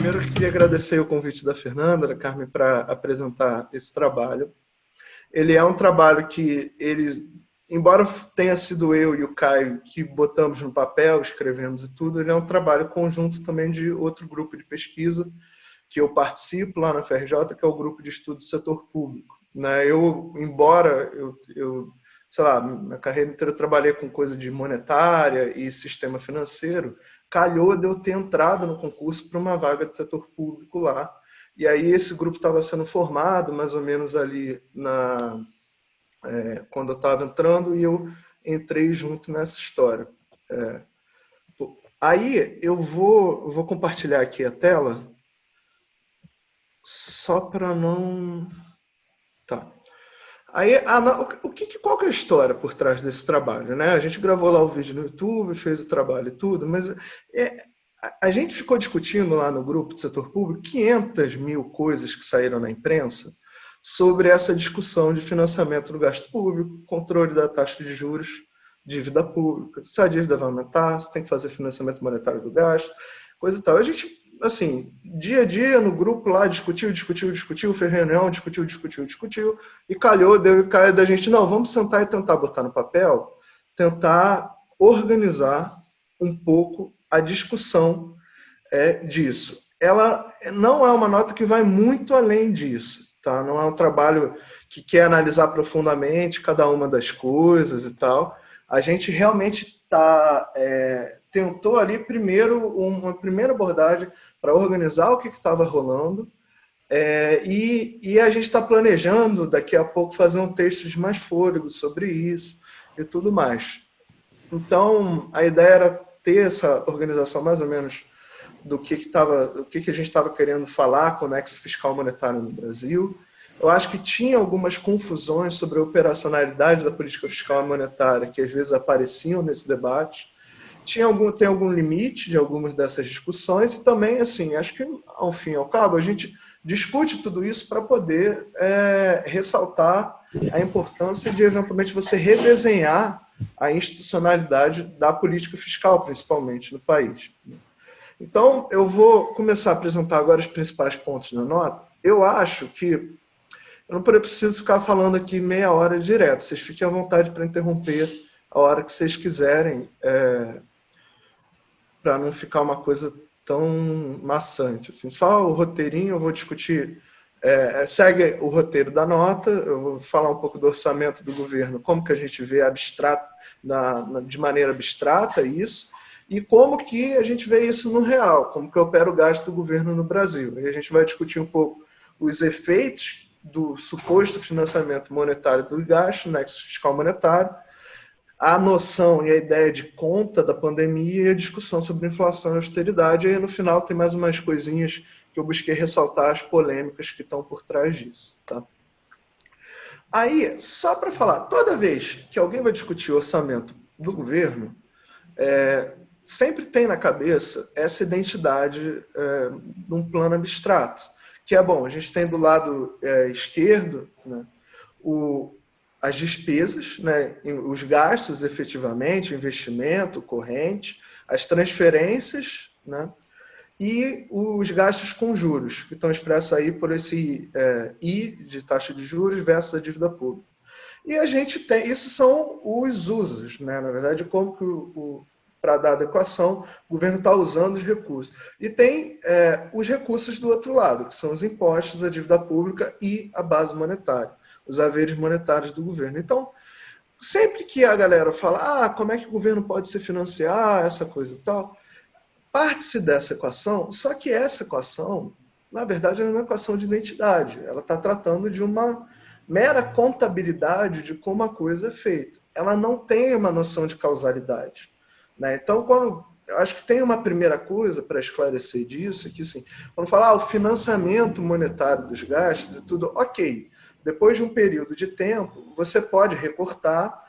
Primeiro, eu queria agradecer o convite da Fernanda, da Carmen, para apresentar esse trabalho. Ele é um trabalho que, embora tenha sido eu e o Caio que botamos no papel, escrevemos e tudo, ele é um trabalho conjunto também de outro grupo de pesquisa que eu participo lá na FRJ, que é o Grupo de Estudo do Setor Público. Embora sei lá, na carreira inteira eu trabalhei com coisa de monetária e sistema financeiro, calhou de eu ter entrado no concurso para uma vaga de setor público lá. E aí esse grupo estava sendo formado mais ou menos ali quando eu estava entrando e eu entrei junto nessa história. Aí eu vou compartilhar aqui a tela só para não... Tá. Aí, qual que é a história por trás desse trabalho, né? A gente gravou lá o vídeo no YouTube, fez o trabalho e tudo, mas a gente ficou discutindo lá no grupo de setor público 500 mil coisas que saíram na imprensa sobre essa discussão de financiamento do gasto público, controle da taxa de juros, dívida pública, se a dívida vai aumentar, se tem que fazer financiamento monetário do gasto, coisa e tal. A gente, assim, dia a dia no grupo lá discutiu, fez reunião, discutiu, e deu da gente, não, vamos sentar e tentar botar no papel, tentar organizar um pouco a discussão disso. Ela não é uma nota que vai muito além disso, tá? Não é um trabalho que quer analisar profundamente cada uma das coisas e tal. A gente realmente tentou ali primeiro uma primeira abordagem para organizar o que estava rolando e a gente está planejando daqui a pouco fazer um texto de mais fôlego sobre isso e tudo mais. Então, a ideia era ter essa organização mais ou menos do que a gente estava querendo falar com o nexo fiscal monetário no Brasil. Eu acho que tinha algumas confusões sobre a operacionalidade da política fiscal e monetária que às vezes apareciam nesse debate. Tem algum limite de algumas dessas discussões e também, assim, acho que ao fim e ao cabo a gente discute tudo isso para poder ressaltar a importância de eventualmente você redesenhar a institucionalidade da política fiscal, principalmente no país. Então, eu vou começar a apresentar agora os principais pontos da nota. Eu acho que eu não preciso ficar falando aqui meia hora direto. Vocês fiquem à vontade para interromper a hora que vocês quiserem, para não ficar uma coisa tão maçante. Assim, só o roteirinho eu vou discutir. Segue o roteiro da nota, eu vou falar um pouco do orçamento do governo, como que a gente vê de maneira abstrata isso, e como que a gente vê isso no real, como que opera o gasto do governo no Brasil. E a gente vai discutir um pouco os efeitos do suposto financiamento monetário do gasto, nexo fiscal monetário, a noção e a ideia de conta da pandemia e a discussão sobre inflação e austeridade. E aí, no final, tem mais umas coisinhas que eu busquei ressaltar, as polêmicas que estão por trás disso. Tá? Aí, só para falar, toda vez que alguém vai discutir o orçamento do governo, sempre tem na cabeça essa identidade num plano abstrato, que é bom, a gente tem do lado esquerdo, né, as despesas, né, os gastos efetivamente, o investimento corrente, as transferências, né, e os gastos com juros, que estão expressos aí por esse I de taxa de juros versus a dívida pública. E a gente tem, isso são os usos, né, na verdade, como que para dar equação, o governo está usando os recursos. E tem os recursos do outro lado, que são os impostos, a dívida pública e a base monetária, os haveres monetários do governo. Então, sempre que a galera fala, como é que o governo pode se financiar, essa coisa e tal, parte-se dessa equação, só que essa equação, na verdade, é uma equação de identidade. Ela está tratando de uma mera contabilidade de como a coisa é feita. Ela não tem uma noção de causalidade. Né? Então, eu acho que tem uma primeira coisa para esclarecer disso, que assim, quando falar o financiamento monetário dos gastos e tudo, ok, depois de um período de tempo, você pode recortar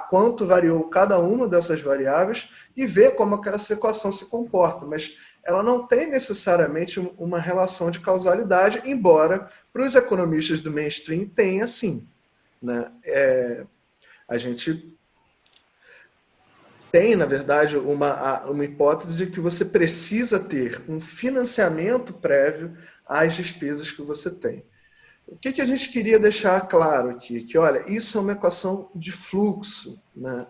quanto variou cada uma dessas variáveis e ver como essa equação se comporta, mas ela não tem necessariamente uma relação de causalidade, embora para os economistas do mainstream tenha sim. Né? A gente tem, na verdade, uma hipótese de que você precisa ter um financiamento prévio às despesas que você tem. O que a gente queria deixar claro aqui? Que, olha, isso é uma equação de fluxo, né?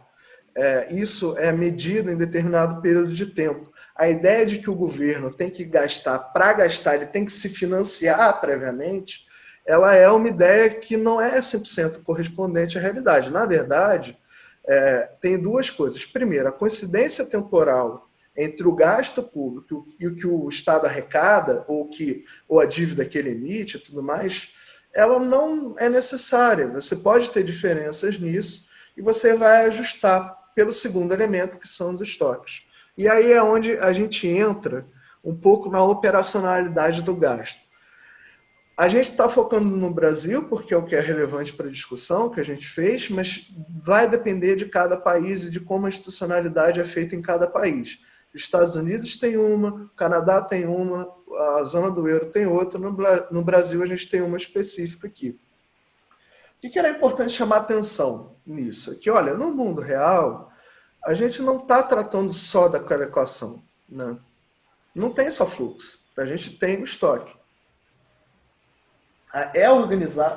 Isso é medido em determinado período de tempo. A ideia de que o governo tem que gastar, para gastar, ele tem que se financiar previamente, ela é uma ideia que não é 100% correspondente à realidade. Na verdade, tem duas coisas. Primeiro, a coincidência temporal entre o gasto público e o que o Estado arrecada, ou a dívida que ele emite e tudo mais, ela não é necessária. Você pode ter diferenças nisso e você vai ajustar pelo segundo elemento, que são os estoques. E aí é onde a gente entra um pouco na operacionalidade do gasto. A gente está focando no Brasil, porque é o que é relevante para a discussão que a gente fez, mas vai depender de cada país e de como a institucionalidade é feita em cada país. Os Estados Unidos tem uma, o Canadá tem uma, a zona do euro tem outra, no Brasil a gente tem uma específica aqui. O que era importante chamar atenção nisso? É que, olha, no mundo real, a gente não está tratando só daquela equação, né? Não tem só fluxo, a gente tem o estoque.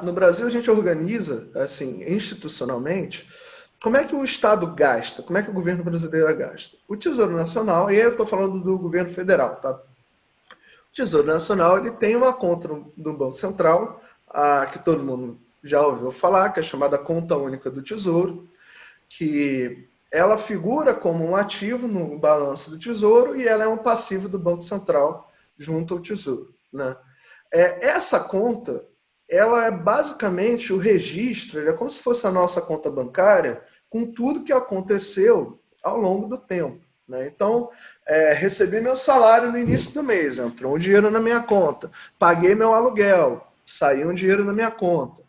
No Brasil, a gente organiza, assim, institucionalmente, como é que o Estado gasta, como é que o governo brasileiro gasta. O Tesouro Nacional, e aí eu estou falando do governo federal, tá? O Tesouro Nacional, ele tem uma conta do Banco Central, que todo mundo já ouviu falar, que é chamada Conta Única do Tesouro, que ela figura como um ativo no balanço do Tesouro e ela é um passivo do Banco Central junto ao Tesouro, né? Essa conta, ela é basicamente o registro, é como se fosse a nossa conta bancária, com tudo que aconteceu ao longo do tempo, né? Então, recebi meu salário no início do mês, entrou um dinheiro na minha conta, paguei meu aluguel, saiu um dinheiro na minha conta,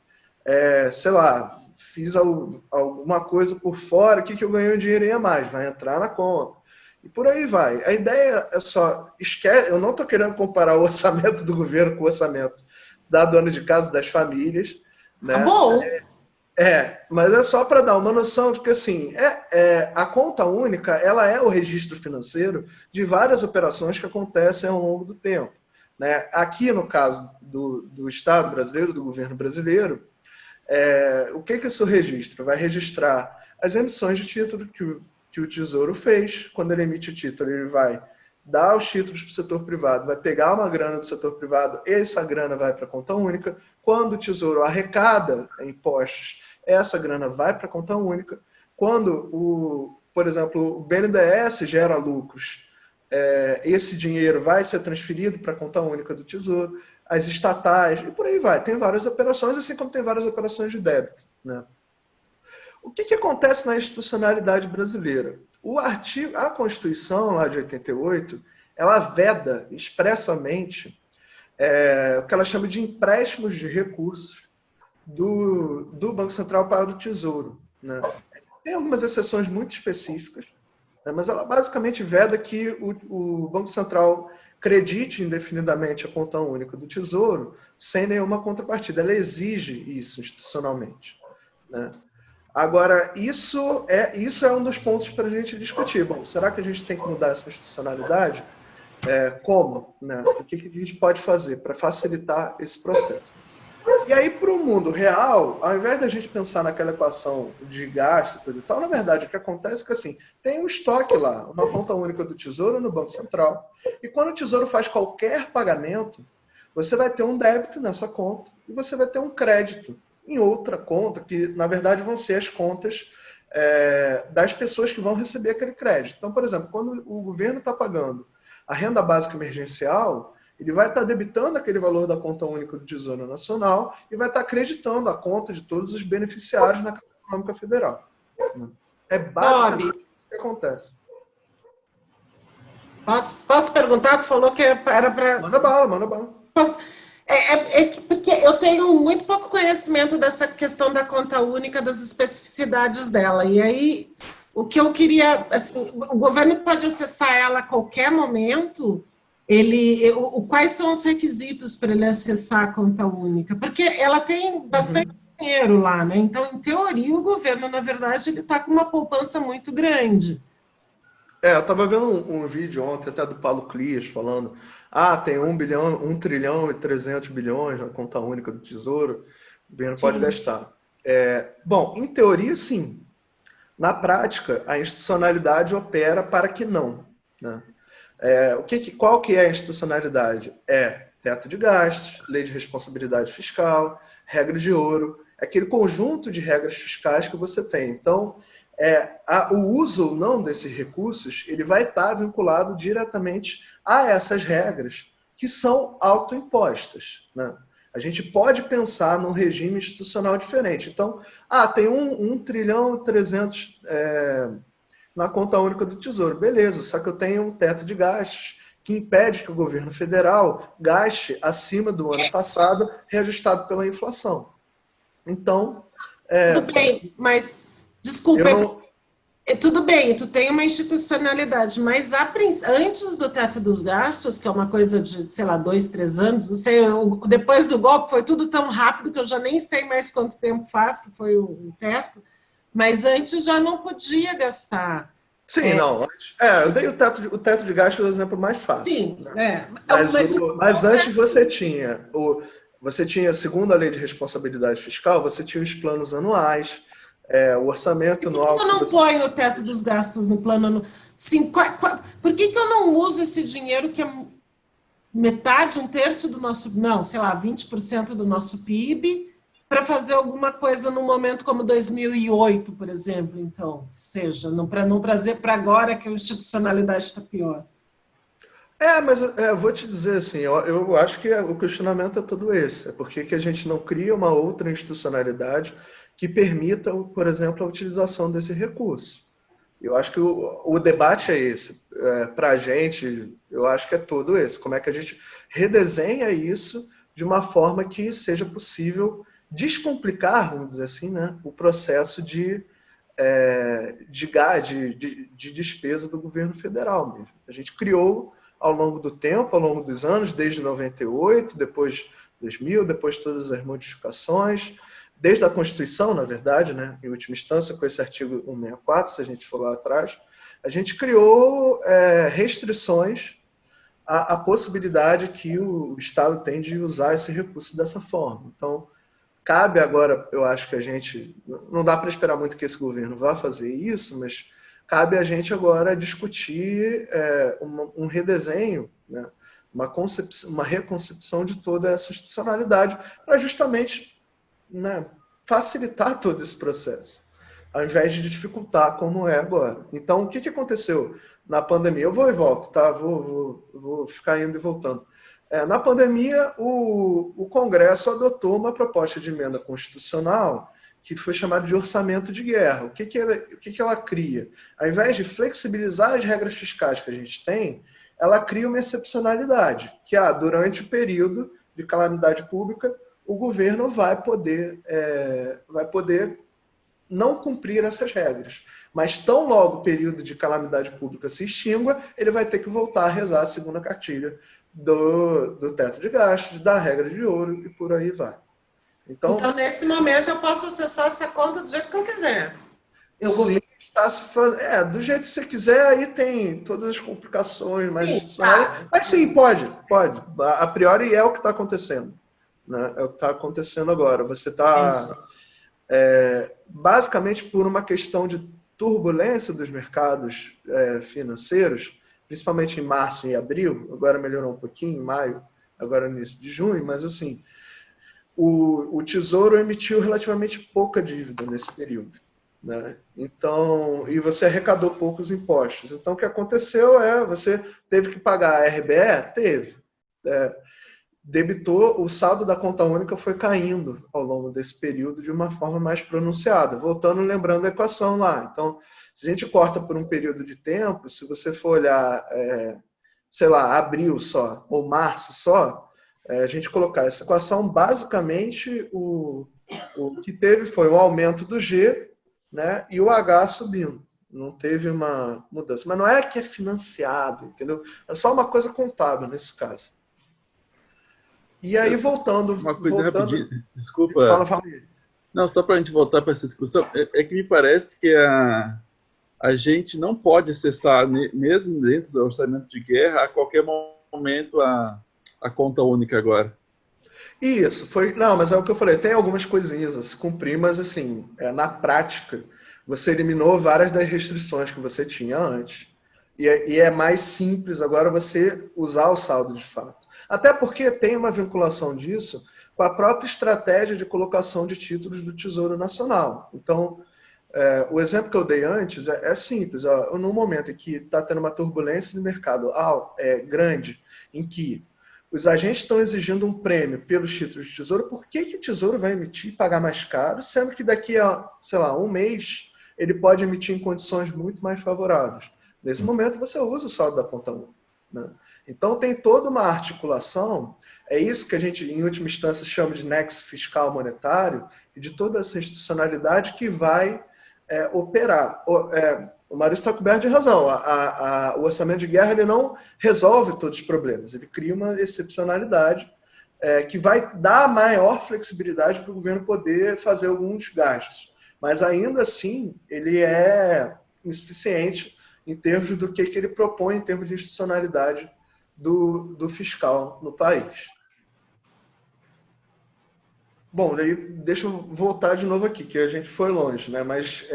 sei lá, fiz alguma coisa por fora, que eu ganhei um dinheirinho a mais, vai entrar na conta. E por aí vai. A ideia é só... eu não estou querendo comparar o orçamento do governo com o orçamento da dona de casa, das famílias, né? Tá bom. Mas é só para dar uma noção de que, assim, a conta única, ela é o registro financeiro de várias operações que acontecem ao longo do tempo, né? Aqui, no caso do Estado brasileiro, do governo brasileiro, o que isso registra? Vai registrar as emissões de título que o Tesouro fez. Quando ele emite o título, ele vai dar os títulos para o setor privado, vai pegar uma grana do setor privado, essa grana vai para a conta única. Quando o Tesouro arrecada impostos, essa grana vai para a conta única. Quando, por exemplo, o BNDES gera lucros, esse dinheiro vai ser transferido para a conta única do Tesouro, as estatais, e por aí vai. Tem várias operações, assim como tem várias operações de débito, né? O que acontece na institucionalidade brasileira? A Constituição, lá de 88, ela veda expressamente o que ela chama de empréstimos de recursos do Banco Central para o Tesouro, né? Tem algumas exceções muito específicas, né, mas ela basicamente veda que o Banco Central credite indefinidamente a conta única do Tesouro sem nenhuma contrapartida. Ela exige isso institucionalmente, né? Agora, isso é um dos pontos para a gente discutir. Bom, será que a gente tem que mudar essa institucionalidade? Como? Né? O que a gente pode fazer para facilitar esse processo? E aí, para o mundo real, ao invés da gente pensar naquela equação de gasto, coisa e tal, na verdade, o que acontece é que, assim, tem um estoque lá, uma conta única do Tesouro no Banco Central, e quando o Tesouro faz qualquer pagamento, você vai ter um débito nessa conta e você vai ter um crédito em outra conta, que, na verdade, vão ser as contas das pessoas que vão receber aquele crédito. Então, por exemplo, quando o governo está pagando a renda básica emergencial, ele vai estar debitando aquele valor da conta única do Tesouro Nacional e vai estar acreditando a conta de todos os beneficiários na Caixa Econômica Federal. É basicamente isso que acontece. Posso perguntar? Tu falou que era para... Manda bala, manda bala. Porque eu tenho muito pouco conhecimento dessa questão da conta única, das especificidades dela. E aí, o que eu queria... Assim, o governo pode acessar ela a qualquer momento... quais são os requisitos para ele acessar a conta única? Porque ela tem bastante dinheiro lá, né? Então, em teoria, o governo, na verdade, ele está com uma poupança muito grande. Eu estava vendo um vídeo ontem até do Paulo Clias falando, tem 1 bilhão, 1 trilhão e 300 bilhões na conta única do Tesouro, o governo pode Sim. gastar. Bom, em teoria, sim. Na prática, a institucionalidade opera para que não, né? Qual que é a institucionalidade? É teto de gastos, lei de responsabilidade fiscal, regra de ouro, aquele conjunto de regras fiscais que você tem. Então, o uso ou não desses recursos, ele vai estar vinculado diretamente a essas regras que são autoimpostas, né? A gente pode pensar num regime institucional diferente. Então, tem 1 trilhão e 300 na conta única do Tesouro. Beleza, só que eu tenho um teto de gastos que impede que o governo federal gaste acima do ano passado, reajustado pela inflação. Então, Tudo bem, mas, desculpa, tudo bem, tu tem uma institucionalidade, mas antes do teto dos gastos, que é uma coisa de, sei lá, 2, 3 anos, não sei, depois do golpe foi tudo tão rápido que eu já nem sei mais quanto tempo faz que foi o teto, mas antes já não podia gastar. Sim, não. Eu dei o teto de gastos é o exemplo mais fácil. Sim, né? Mas antes você tinha, segundo a lei de responsabilidade fiscal, você tinha os planos anuais, o orçamento anual. Por que eu não ponho o teto dos gastos no plano anual? Sim, por que eu não uso esse dinheiro que é metade, 1/3 do nosso, não, sei lá, 20% do nosso PIB, para fazer alguma coisa num momento como 2008, por exemplo, então, seja, para não trazer para agora que a institucionalidade está pior. Mas eu vou te dizer assim, eu acho que o questionamento é todo esse. É por que a gente não cria uma outra institucionalidade que permita, por exemplo, a utilização desse recurso? Eu acho que o debate é esse. Para a gente, eu acho que é todo esse. Como é que a gente redesenha isso de uma forma que seja possível descomplicar, vamos dizer assim, né, o processo de despesa do governo federal mesmo. A gente criou ao longo do tempo, ao longo dos anos, desde 98, depois 2000, depois todas as modificações, desde a Constituição, na verdade, né, em última instância, com esse artigo 164, se a gente for lá atrás, a gente criou restrições à possibilidade que o Estado tem de usar esse recurso dessa forma. Então, cabe agora, eu acho que a gente, não dá para esperar muito que esse governo vá fazer isso, mas cabe a gente agora discutir um redesenho, né, uma reconcepção de toda essa institucionalidade para justamente, né, facilitar todo esse processo, ao invés de dificultar como é agora. Então, o que aconteceu na pandemia? Eu vou e volto, tá? Vou ficar indo e voltando. Na pandemia, o Congresso adotou uma proposta de emenda constitucional que foi chamada de orçamento de guerra. O que ela cria? Ao invés de flexibilizar as regras fiscais que a gente tem, ela cria uma excepcionalidade, que durante o período de calamidade pública, o governo vai poder não cumprir essas regras. Mas tão logo o período de calamidade pública se extingua, ele vai ter que voltar a rezar a segunda cartilha do teto de gastos, da regra de ouro e por aí vai. Então, nesse momento, eu posso acessar essa conta do jeito que eu quiser. Sim, do jeito que você quiser, aí tem todas as complicações mais institucionais. Mas sim, pode. A priori é o que está acontecendo. Né? É o que está acontecendo agora. Você está, basicamente, por uma questão de turbulência dos mercados financeiros, principalmente em março e abril, agora melhorou um pouquinho, em maio, agora no início de junho, mas assim, o Tesouro emitiu relativamente pouca dívida nesse período. Né? Então, e você arrecadou poucos impostos. Então, o que aconteceu você teve que pagar a RBE? Teve. Debitou, o saldo da conta única foi caindo ao longo desse período de uma forma mais pronunciada. Voltando, lembrando a equação lá. Então, se a gente corta por um período de tempo, se você for olhar, sei lá, abril só, ou março só, a gente colocar essa equação, basicamente, o que teve foi um aumento do G, né, e o H subindo. Não teve uma mudança. Mas não é que é financiado, entendeu? É só uma coisa contábil nesse caso. E aí, voltando... Uma coisa rapidinho, desculpa. Fala aí. Não, só para a gente voltar para essa discussão, é que me parece que a gente não pode acessar, mesmo dentro do orçamento de guerra, a qualquer momento a conta única agora. Isso, foi. Não, mas é o que eu falei, tem algumas coisinhas a se cumprir, mas assim, na prática, você eliminou várias das restrições que você tinha antes. E é mais simples agora você usar o saldo de fato. Até porque tem uma vinculação disso com a própria estratégia de colocação de títulos do Tesouro Nacional. Então, o exemplo que eu dei antes é simples. No momento em que está tendo uma turbulência no mercado grande, em que os agentes estão exigindo um prêmio pelos títulos de tesouro, por que o tesouro vai emitir e pagar mais caro, sendo que daqui a, sei lá, um mês ele pode emitir em condições muito mais favoráveis? Nesse momento você usa o saldo da conta única, né? Então tem toda uma articulação, é isso que a gente em última instância chama de nexo fiscal monetário, e de toda essa institucionalidade que vai operar. O Maurício está coberto de razão. O orçamento de guerra ele não resolve todos os problemas. Ele cria uma excepcionalidade que vai dar maior flexibilidade para o governo poder fazer alguns gastos. Mas, ainda assim, ele é insuficiente em termos do que ele propõe em termos de institucionalidade do fiscal no país. Bom, daí deixa eu voltar de novo aqui, que a gente foi longe, né? Mas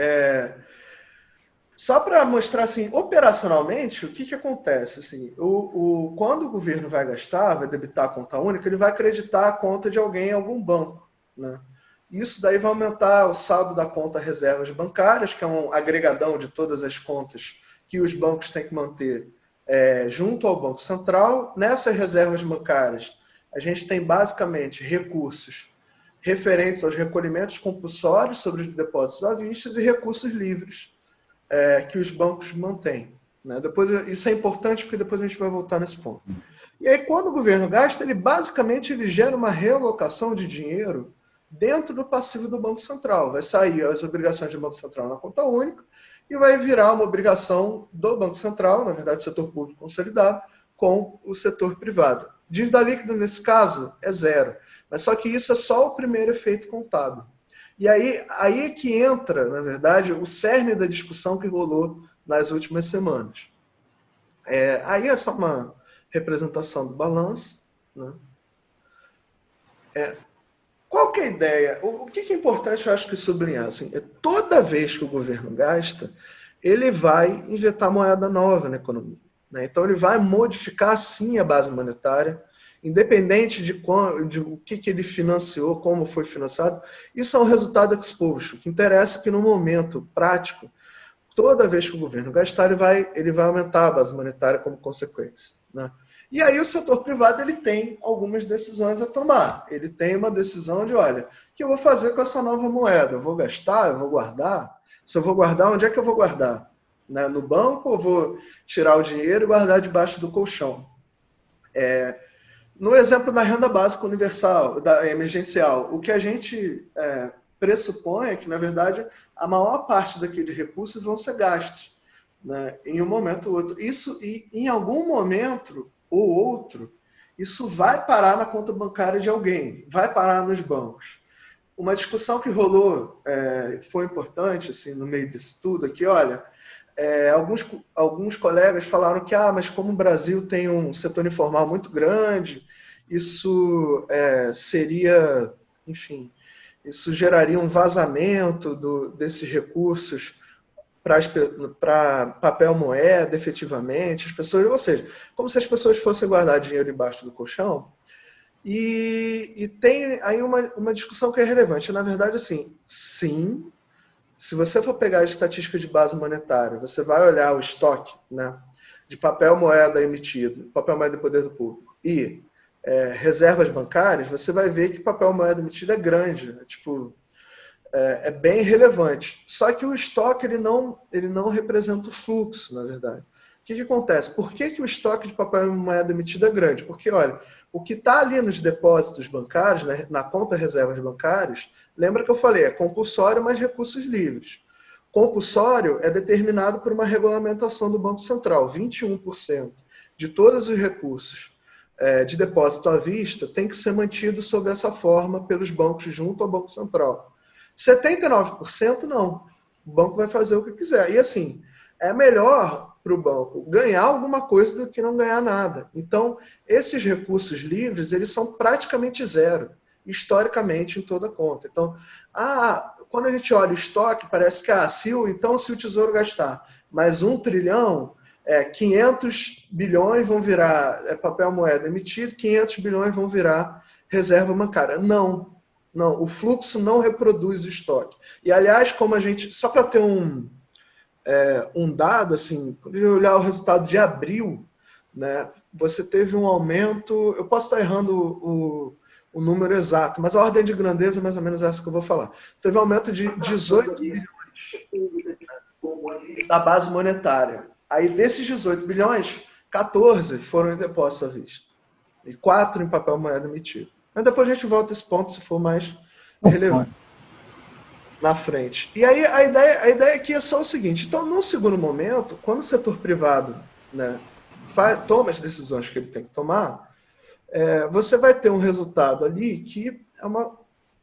só para mostrar, assim, operacionalmente, o que acontece? Assim, quando o governo vai gastar, vai debitar a conta única, ele vai acreditar a conta de alguém em algum banco, né? Isso daí vai aumentar o saldo da conta reservas bancárias, que é um agregadão de todas as contas que os bancos têm que manter junto ao Banco Central. Nessas reservas bancárias, a gente tem basicamente recursos referentes aos recolhimentos compulsórios sobre os depósitos à vista e recursos livres que os bancos mantêm, né? Isso é importante porque depois a gente vai voltar nesse ponto. E aí, quando o governo gasta, ele gera uma realocação de dinheiro dentro do passivo do Banco Central. Vai sair as obrigações do Banco Central na conta única e vai virar uma obrigação do Banco Central, na verdade, setor público consolidado, com o setor privado. Dívida líquida, nesse caso, é zero. Mas só que isso é só o primeiro efeito contábil. E aí é que entra, na verdade, o cerne da discussão que rolou nas últimas semanas. Aí é só uma representação do balanço, né? Qual que é a ideia? O que é importante, eu acho que sublinhar? Assim, toda vez que o governo gasta, ele vai injetar moeda nova na economia, né? Então, ele vai modificar, sim, a base monetária, independente de o que ele financiou, como foi financiado. Isso é um resultado exposto. O que interessa é que, no momento prático, toda vez que o governo gastar, ele vai aumentar a base monetária como consequência, né? E aí o setor privado ele tem algumas decisões a tomar. Ele tem uma decisão de, olha, o que eu vou fazer com essa nova moeda? Eu vou gastar? Eu vou guardar? Se eu vou guardar, onde é que eu vou guardar? Né? No banco ou vou tirar o dinheiro e guardar debaixo do colchão? No exemplo da renda básica universal, da emergencial, o que a gente pressupõe é que, na verdade, a maior parte daqueles recursos vão ser gastos, né, em um momento ou outro. Isso, e em algum momento ou outro, isso vai parar na conta bancária de alguém, vai parar nos bancos. Uma discussão que rolou, foi importante assim, no meio disso tudo, aqui, olha, alguns colegas falaram que, mas como o Brasil tem um setor informal muito grande, isso seria, enfim, isso geraria um vazamento desses recursos para papel moeda, efetivamente, as pessoas, ou seja, como se as pessoas fossem guardar dinheiro debaixo do colchão. E tem aí uma discussão que é relevante. Na verdade, assim, sim, se você for pegar a estatística de base monetária, você vai olhar o estoque, né, de papel moeda emitido, papel moeda de poder do público e reservas bancárias, você vai ver que papel moeda emitido é grande, né? Tipo, é bem relevante. Só que o estoque ele não representa o fluxo, na verdade. O que acontece? Por que o estoque de papel moeda emitido é grande? Porque, olha, o que está ali nos depósitos bancários, né, na conta reservas bancárias, lembra que eu falei, é compulsório, mas recursos livres. Compulsório é determinado por uma regulamentação do Banco Central. 21% de todos os recursos de depósito à vista tem que ser mantido sob essa forma pelos bancos junto ao Banco Central. 79% não. O banco vai fazer o que quiser. E assim, é melhor para o banco ganhar alguma coisa do que não ganhar nada. Então, esses recursos livres, eles são praticamente zero, historicamente, em toda conta. Então, quando a gente olha o estoque, parece que se o Tesouro gastar mais 1 trilhão, 500 bilhões vão virar papel moeda emitido, 500 bilhões vão virar reserva bancária. Não, o fluxo não reproduz o estoque. E, aliás, como a gente... Só para ter um dado, assim, quando a gente olhar o resultado de abril, né, você teve um aumento... Eu posso estar errando o número exato, mas a ordem de grandeza é mais ou menos essa que eu vou falar. Teve um aumento de 18 bilhões da base monetária. Aí, desses 18 bilhões, 14 foram em depósito à vista. E 4 em papel moeda emitido. Mas depois a gente volta a esse ponto, se for mais relevante. Na frente. E aí a ideia aqui é só o seguinte. Então, no segundo momento, quando o setor privado, né, toma as decisões que ele tem que tomar, você vai ter um resultado ali que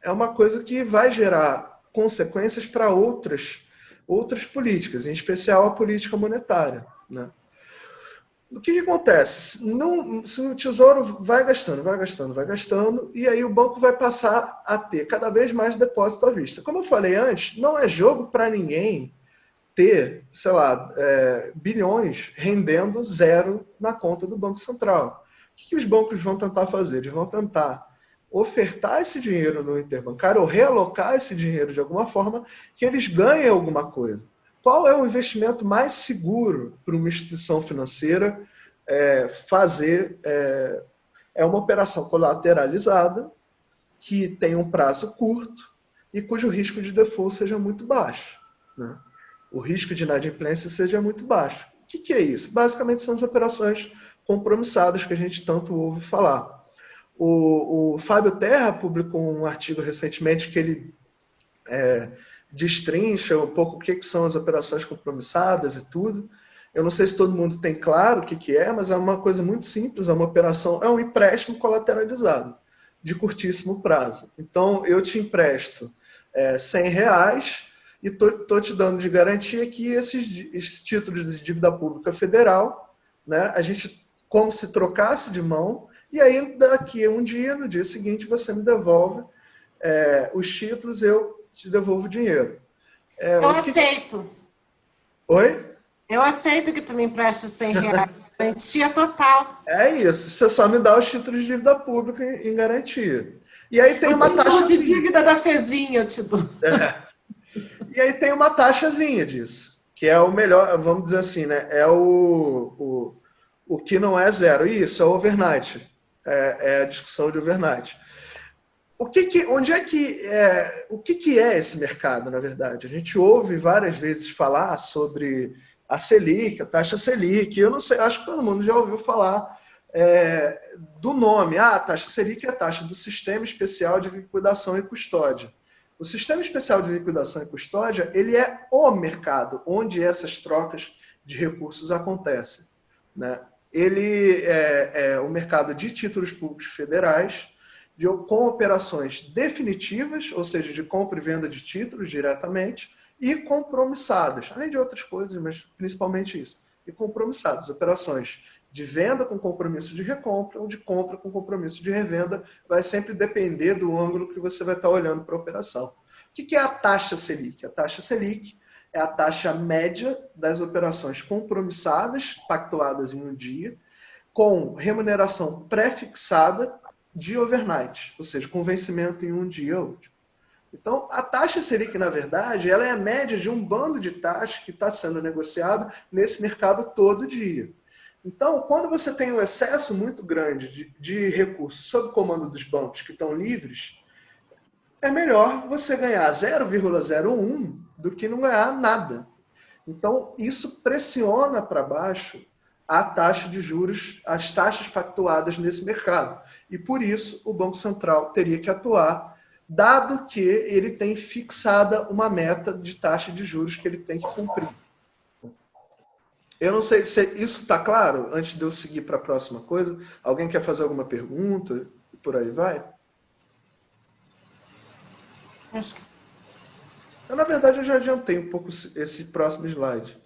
é uma coisa que vai gerar consequências para outras políticas, em especial a política monetária, né? O que acontece? Se o Tesouro vai gastando, e aí o banco vai passar a ter cada vez mais depósito à vista. Como eu falei antes, não é jogo para ninguém ter, sei lá, bilhões rendendo zero na conta do Banco Central. O que os bancos vão tentar fazer? Eles vão tentar ofertar esse dinheiro no interbancário ou realocar esse dinheiro de alguma forma que eles ganhem alguma coisa. Qual é o investimento mais seguro para uma instituição financeira fazer? É uma operação colateralizada que tem um prazo curto e cujo risco de default seja muito baixo, né? O risco de inadimplência seja muito baixo. O que é isso? Basicamente são as operações compromissadas que a gente tanto ouve falar. O Fábio Terra publicou um artigo recentemente que ele destrincha um pouco o que são as operações compromissadas e tudo. Eu não sei se todo mundo tem claro o que é, mas é uma coisa muito simples, é uma operação, é um empréstimo colateralizado, de curtíssimo prazo. Então, eu te empresto R$100 e estou te dando de garantia que esses títulos de dívida pública federal, né, a gente como se trocasse de mão, e aí daqui a um dia, no dia seguinte, você me devolve os títulos, eu te devolvo o dinheiro. Eu aceito. Oi? Eu aceito que tu me empreste R$100. Garantia total. É isso. Você só me dá os títulos de dívida pública em garantia. E aí tem uma taxa de dívida da Fezinha, eu te dou. E aí tem uma taxazinha disso, que é o melhor, vamos dizer assim, né? É o que não é zero. Isso, é o overnight. É a discussão de overnight. O que é esse mercado, na verdade? A gente ouve várias vezes falar sobre a Selic, a taxa Selic. Eu não sei, acho que todo mundo já ouviu falar do nome. A taxa Selic é a taxa do Sistema Especial de Liquidação e Custódia. O Sistema Especial de Liquidação e Custódia, ele é o mercado onde essas trocas de recursos acontecem, né? Ele é o mercado de títulos públicos federais, com operações definitivas, ou seja, de compra e venda de títulos diretamente, e compromissadas, além de outras coisas, mas principalmente isso, e compromissadas, operações de venda com compromisso de recompra ou de compra com compromisso de revenda, vai sempre depender do ângulo que você vai estar olhando para a operação. O que é a taxa Selic? A taxa Selic é a taxa média das operações compromissadas, pactuadas em um dia, com remuneração pré-fixada de overnight, ou seja, com vencimento em um dia útil. Então, a taxa Selic, na verdade, ela é a média de um bando de taxas que está sendo negociado nesse mercado todo dia. Então, quando você tem um excesso muito grande de recursos sob comando dos bancos que estão livres, é melhor você ganhar 0,01 do que não ganhar nada. Então, isso pressiona para baixo a taxa de juros, as taxas pactuadas nesse mercado. E por isso o Banco Central teria que atuar, dado que ele tem fixada uma meta de taxa de juros que ele tem que cumprir. Eu não sei se isso está claro, antes de eu seguir para a próxima coisa. Alguém quer fazer alguma pergunta? E por aí vai? Acho que... Na verdade, eu já adiantei um pouco esse próximo slide.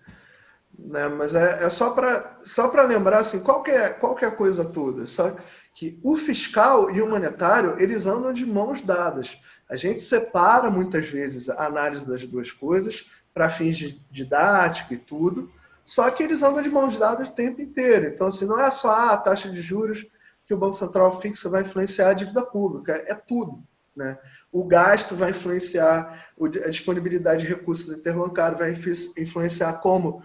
né? Mas é só para lembrar assim, qual que é a coisa toda? Só que o fiscal e o monetário, eles andam de mãos dadas. A gente separa muitas vezes a análise das duas coisas para fins de didática e tudo, só que eles andam de mãos dadas o tempo inteiro. Então, assim, não é só a taxa de juros que o Banco Central fixa vai influenciar a dívida pública, é tudo, né? O gasto vai influenciar, a disponibilidade de recursos do interbancário vai influenciar como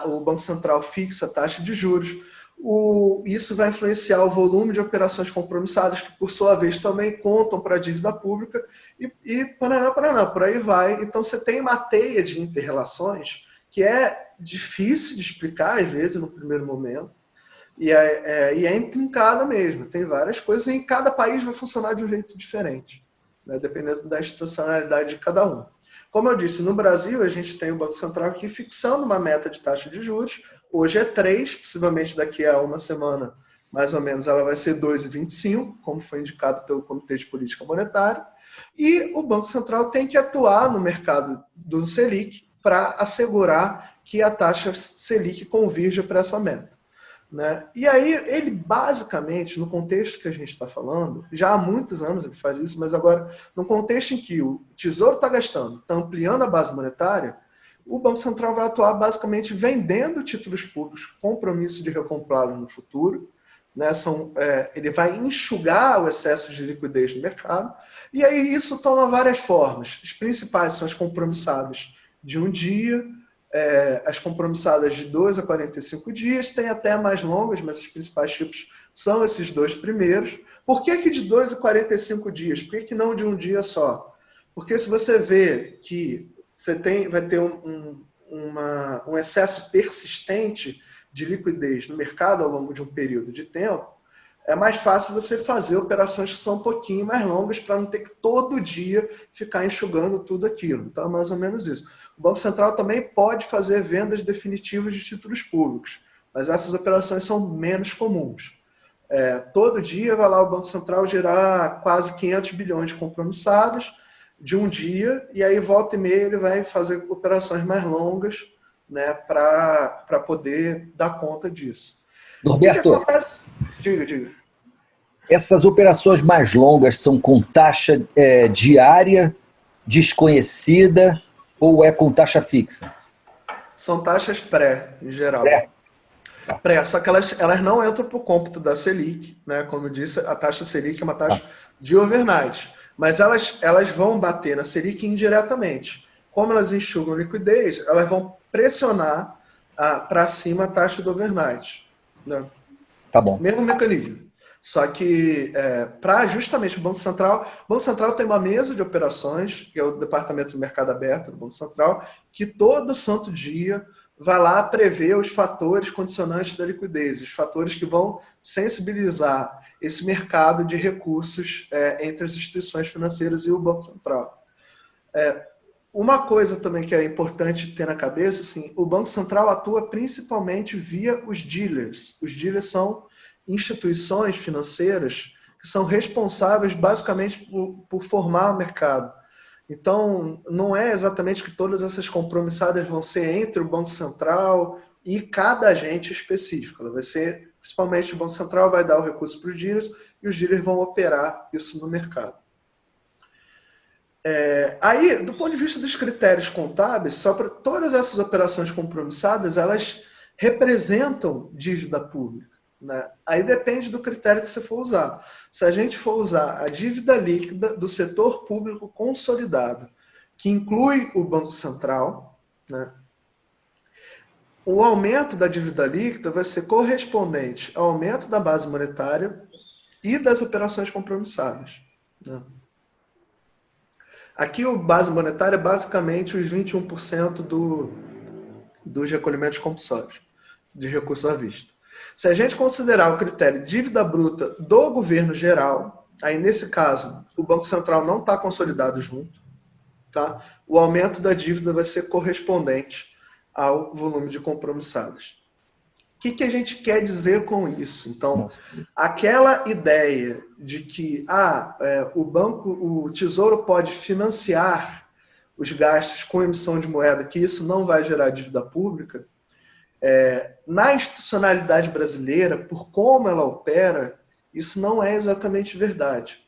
o Banco Central fixa a taxa de juros. Isso vai influenciar o volume de operações compromissadas, que por sua vez também contam para a dívida pública, e paraná, por aí vai. Então você tem uma teia de inter-relações que é difícil de explicar, às vezes, no primeiro momento, e é intrincada mesmo. Tem várias coisas, e em cada país vai funcionar de um jeito diferente, né, dependendo da institucionalidade de cada um. Como eu disse, no Brasil a gente tem o Banco Central aqui fixando uma meta de taxa de juros. Hoje é 3, possivelmente daqui a uma semana, mais ou menos, ela vai ser 2,25, como foi indicado pelo Comitê de Política Monetária. E o Banco Central tem que atuar no mercado do Selic para assegurar que a taxa Selic convirja para essa meta, né? E aí ele basicamente, no contexto que a gente está falando, já há muitos anos ele faz isso, mas agora no contexto em que o Tesouro está gastando, está ampliando a base monetária, o Banco Central vai atuar basicamente vendendo títulos públicos, compromisso de recomprá-los no futuro, né? Ele vai enxugar o excesso de liquidez no mercado, e aí isso toma várias formas. As principais são as compromissadas de um dia, as compromissadas de 2 a 45 dias, tem até mais longas, mas os principais tipos são esses dois primeiros. Por que de 2 a 45 dias? Por que não de um dia só? Porque se você vê que vai ter um excesso persistente de liquidez no mercado ao longo de um período de tempo, é mais fácil você fazer operações que são um pouquinho mais longas para não ter que todo dia ficar enxugando tudo aquilo. Então é mais ou menos isso. O Banco Central também pode fazer vendas definitivas de títulos públicos, mas essas operações são menos comuns. Todo dia vai lá o Banco Central gerar quase 500 bilhões de compromissados de um dia, e aí volta e meia ele vai fazer operações mais longas, né, para poder dar conta disso. Norberto, o que acontece? Diga. Essas operações mais longas são com taxa diária, desconhecida, ou é com taxa fixa? São taxas pré, em geral. Só que elas não entram para o cômputo da Selic, né? Como eu disse, a taxa Selic é uma taxa de overnight, mas elas vão bater na Selic indiretamente. Como elas enxugam liquidez, elas vão pressionar para cima a taxa do overnight, né? Tá bom. Mesmo mecanismo. Só que, para justamente o Banco Central tem uma mesa de operações, que é o Departamento do Mercado Aberto do Banco Central, que todo santo dia vai lá prever os fatores condicionantes da liquidez, os fatores que vão sensibilizar esse mercado de recursos entre as instituições financeiras e o Banco Central. Uma coisa também que é importante ter na cabeça, assim, o Banco Central atua principalmente via os dealers. Os dealers são instituições financeiras que são responsáveis basicamente por formar o mercado. Então, não é exatamente que todas essas compromissadas vão ser entre o Banco Central e cada agente específico. Ela vai ser, principalmente o Banco Central vai dar o recurso para os dealers e os dealers vão operar isso no mercado. Aí, do ponto de vista dos critérios contábeis, só para todas essas operações compromissadas, elas representam dívida pública, né? Aí depende do critério que você for usar. Se a gente for usar a dívida líquida do setor público consolidado, que inclui o Banco Central, né, o aumento da dívida líquida vai ser correspondente ao aumento da base monetária e das operações compromissadas, né? Aqui o base monetária é basicamente os 21% dos recolhimentos compulsórios de recursos à vista. Se a gente considerar o critério dívida bruta do governo geral, aí nesse caso o Banco Central não está consolidado junto, tá? O aumento da dívida vai ser correspondente ao volume de compromissadas. O que a gente quer dizer com isso? Então, aquela ideia de que o Tesouro pode financiar os gastos com emissão de moeda, que isso não vai gerar dívida pública, Na institucionalidade brasileira, por como ela opera, isso não é exatamente verdade.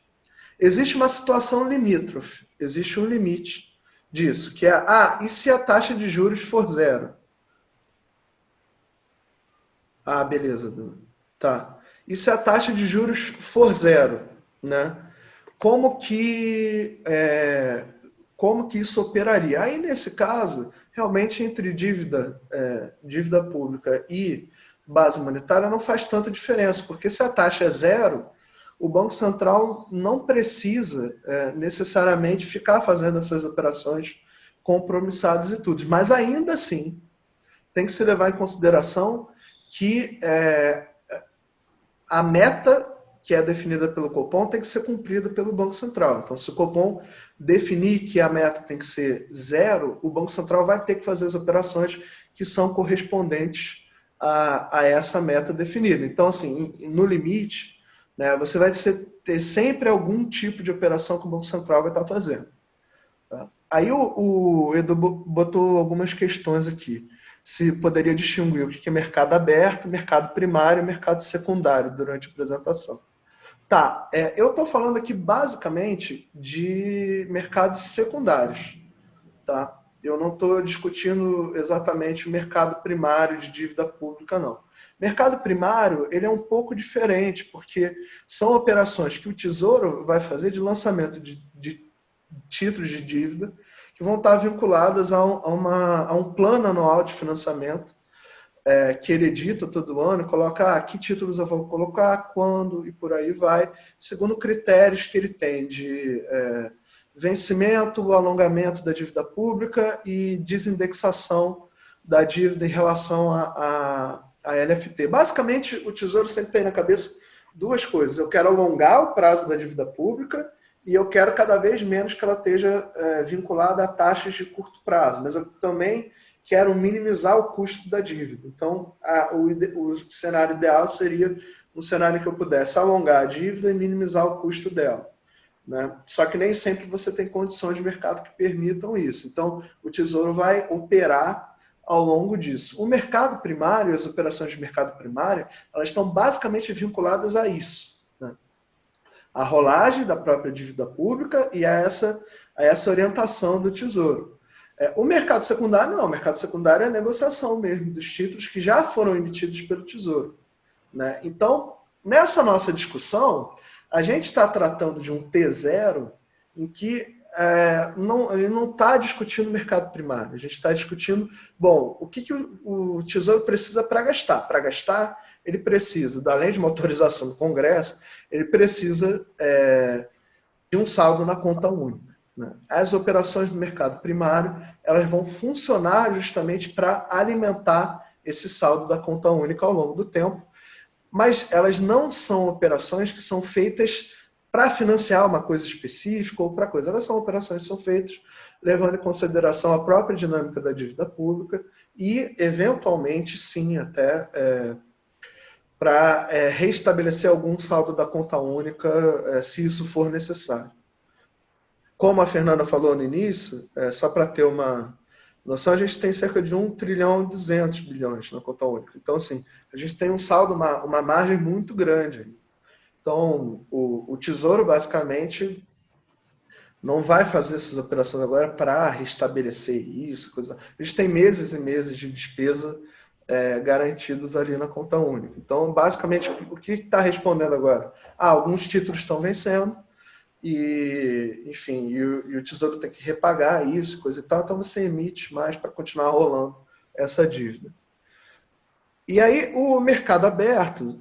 Existe uma situação limítrofe, existe um limite disso, que é, e se a taxa de juros for zero? Beleza, Du. Tá. E se a taxa de juros for zero, né? Como que isso operaria? Aí, nesse caso, realmente entre dívida pública e base monetária não faz tanta diferença, porque se a taxa é zero, o Banco Central não precisa necessariamente ficar fazendo essas operações compromissadas e tudo. Mas ainda assim, tem que se levar em consideração que a meta que é definida pelo Copom tem que ser cumprida pelo Banco Central. Então, se o Copom definir que a meta tem que ser zero, o Banco Central vai ter que fazer as operações que são correspondentes a essa meta definida. Então, assim, no limite, né, você vai ter sempre algum tipo de operação que o Banco Central vai estar fazendo. Tá? Aí o Edu botou algumas questões aqui. Se poderia distinguir o que é mercado aberto, mercado primário e mercado secundário durante a apresentação. Tá, eu estou falando aqui basicamente de mercados secundários. Tá? Eu não estou discutindo exatamente o mercado primário de dívida pública, não. Mercado primário, ele é um pouco diferente, porque são operações que o Tesouro vai fazer de lançamento de títulos de dívida que vão estar vinculadas a um plano anual de financiamento que ele edita todo ano, coloca que títulos eu vou colocar, quando e por aí vai, segundo critérios que ele tem de vencimento, alongamento da dívida pública e desindexação da dívida em relação à LFT. Basicamente, o Tesouro sempre tem na cabeça duas coisas. Eu quero alongar o prazo da dívida pública e eu quero cada vez menos que ela esteja vinculada a taxas de curto prazo, mas eu também quero minimizar o custo da dívida. Então, o cenário ideal seria um cenário em que eu pudesse alongar a dívida e minimizar o custo dela. Né? Só que nem sempre você tem condições de mercado que permitam isso. Então, o Tesouro vai operar ao longo disso. O mercado primário, as operações de mercado primário, elas estão basicamente vinculadas a isso. Né? A rolagem da própria dívida pública e a essa orientação do Tesouro. O mercado secundário não, o mercado secundário é a negociação mesmo dos títulos que já foram emitidos pelo Tesouro. Né? Então, nessa nossa discussão, a gente está tratando de um T0 em que ele não está discutindo o mercado primário, a gente está discutindo, o que o Tesouro precisa para gastar. Para gastar, ele precisa, além de uma autorização do Congresso, ele precisa de um saldo na conta única. Né? As operações do mercado primário, elas vão funcionar justamente para alimentar esse saldo da conta única ao longo do tempo, mas elas não são operações que são feitas para financiar uma coisa específica ou para coisa. Elas são operações que são feitas levando em consideração a própria dinâmica da dívida pública e, eventualmente, sim, até para reestabelecer algum saldo da conta única, se isso for necessário. Como a Fernanda falou no início, só para ter uma noção, a gente tem cerca de 1 trilhão e 200 bilhões na conta única. Então, assim, a gente tem um saldo, uma margem muito grande. Então, o Tesouro, basicamente, não vai fazer essas operações agora para restabelecer isso. A gente tem meses e meses de despesa garantidos ali na conta única. Então, basicamente, o que está respondendo agora? Alguns títulos estão vencendo, e, enfim, e o Tesouro tem que repagar isso, coisa e tal, então você emite mais para continuar rolando essa dívida. E aí o mercado aberto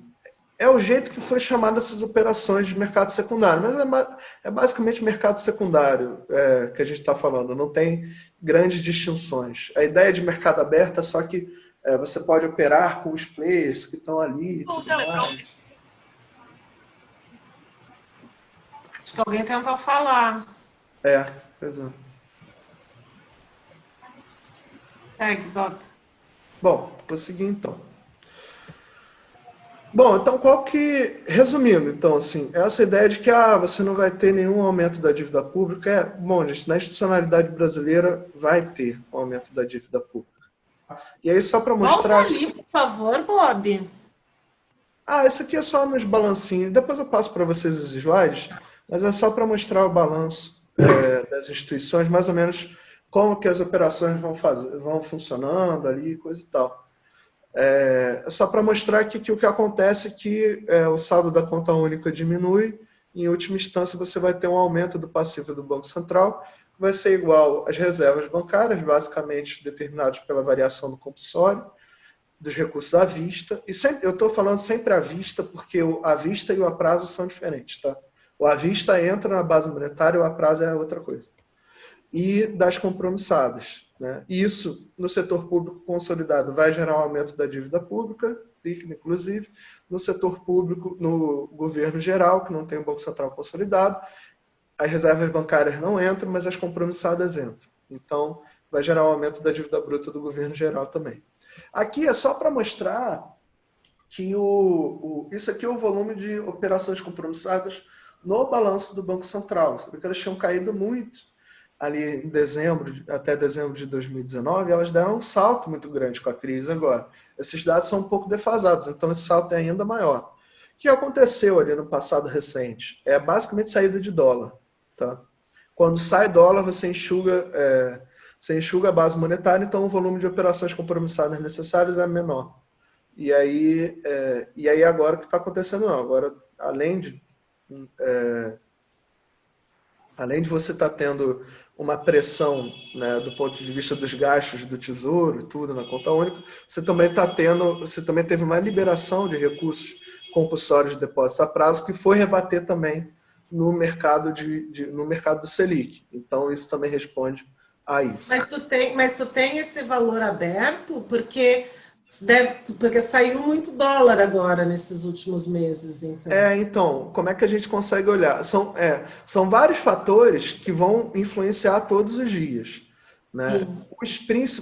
é o jeito que foi chamado essas operações de mercado secundário, mas é basicamente mercado secundário que a gente está falando, não tem grandes distinções. A ideia de mercado aberto é só que você pode operar com os players que estão ali e tudo mais. Acho que alguém tentou falar. Pois é. Segue, Bob. Bom, vou seguir então. Então resumindo, então, assim, essa ideia de que você não vai ter nenhum aumento da dívida pública gente, na institucionalidade brasileira vai ter um aumento da dívida pública. E aí, só para Volta mostrar... ali, por favor, Bob. Isso aqui é só nos balancinhos. Depois eu passo para vocês os slides, mas é só para mostrar o balanço das instituições, mais ou menos como que as operações vão funcionando ali, coisa e tal. É só para mostrar que o que acontece é que o saldo da conta única diminui, e, em última instância, você vai ter um aumento do passivo do Banco Central, que vai ser igual às reservas bancárias, basicamente determinadas pela variação do compulsório, dos recursos à vista, e sempre, eu estou falando sempre à vista, porque a vista e o aprazo são diferentes, tá? O à vista entra na base monetária, o aprazo é outra coisa. E das compromissadas, né? Isso, no setor público consolidado, vai gerar um aumento da dívida pública, líquida inclusive, no setor público, no governo geral, que não tem o Banco Central consolidado, as reservas bancárias não entram, mas as compromissadas entram. Então, vai gerar um aumento da dívida bruta do governo geral também. Aqui é só para mostrar que isso aqui é o volume de operações compromissadas no balanço do Banco Central. Porque elas tinham caído muito ali em dezembro, até dezembro de 2019, elas deram um salto muito grande com a crise agora. Esses dados são um pouco defasados, então esse salto é ainda maior. O que aconteceu ali no passado recente? É basicamente saída de dólar. Tá? Quando sai dólar, você enxuga a base monetária, então o volume de operações compromissadas necessárias é menor. E aí agora o que está acontecendo não? Agora, além de você estar tendo uma pressão, né, do ponto de vista dos gastos do Tesouro e tudo na conta única, você também teve uma liberação de recursos compulsórios de depósitos a prazo que foi rebater também no mercado no mercado do Selic. Então isso também responde a isso. Mas tu tem esse valor aberto porque saiu muito dólar agora nesses últimos meses, então. Então, como é que a gente consegue olhar? São vários fatores que vão influenciar todos os dias, né?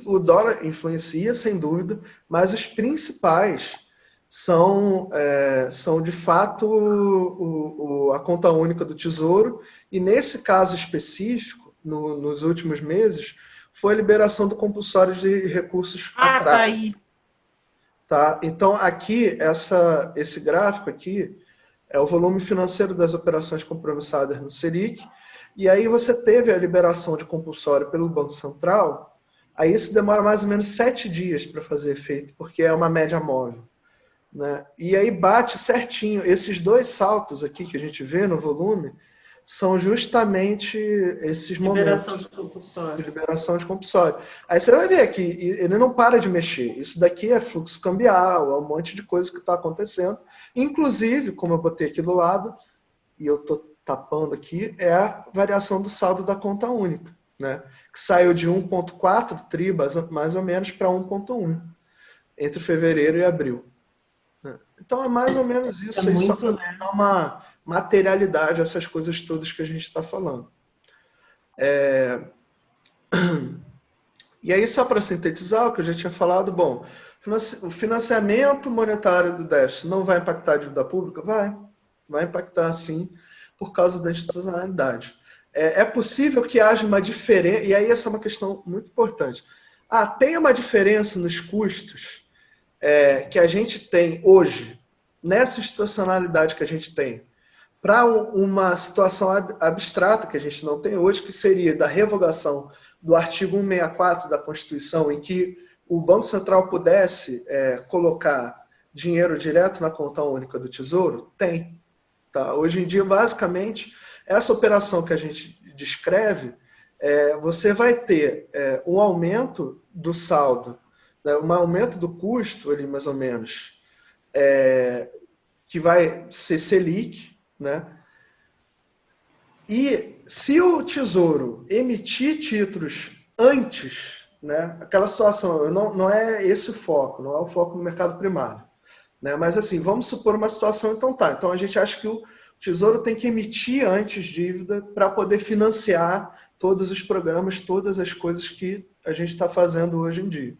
O dólar influencia, sem dúvida, mas os principais são de fato a conta única do Tesouro, e nesse caso específico, nos últimos meses, foi a liberação do compulsório de recursos a prazo. Tá aí. Tá? Então, aqui, esse gráfico aqui é o volume financeiro das operações compromissadas no Selic, e aí você teve a liberação de compulsório pelo Banco Central, aí isso demora mais ou menos 7 dias para fazer efeito, porque é uma média móvel. Né? E aí bate certinho. Esses dois saltos aqui que a gente vê no volume são justamente esses Liberação momentos de compulsório. de liberação de compulsório. Aí você vai ver aqui, ele não para de mexer. Isso daqui é fluxo cambial, é um monte de coisa que está acontecendo. Inclusive, como eu botei aqui do lado, e eu estou tapando aqui, é a variação do saldo da conta única, né? Que saiu de 1,4 tri, mais ou menos, para 1,1 entre fevereiro e abril. Então é mais ou menos isso aí, só para dar uma materialidade a essas coisas todas que a gente está falando. E aí, só para sintetizar o que eu já tinha falado, bom, o financiamento monetário do déficit não vai impactar a dívida pública? Vai impactar sim, por causa da institucionalidade. É possível que haja uma diferença, e aí essa é uma questão muito importante. Tem uma diferença nos custos que a gente tem hoje, nessa institucionalidade que a gente tem, para uma situação abstrata que a gente não tem hoje, que seria da revogação do artigo 164 da Constituição, em que o Banco Central pudesse colocar dinheiro direto na conta única do Tesouro? Tem. Tá? Hoje em dia, basicamente, essa operação que a gente descreve, você vai ter um aumento do saldo, né, um aumento do custo, ali, mais ou menos, que vai ser Selic, né? E se o Tesouro emitir títulos antes, né, aquela situação, não é esse o foco, não é o foco no mercado primário, né? Mas assim, vamos supor uma situação, então a gente acha que o Tesouro tem que emitir antes dívida para poder financiar todos os programas, todas as coisas que a gente está fazendo hoje em dia.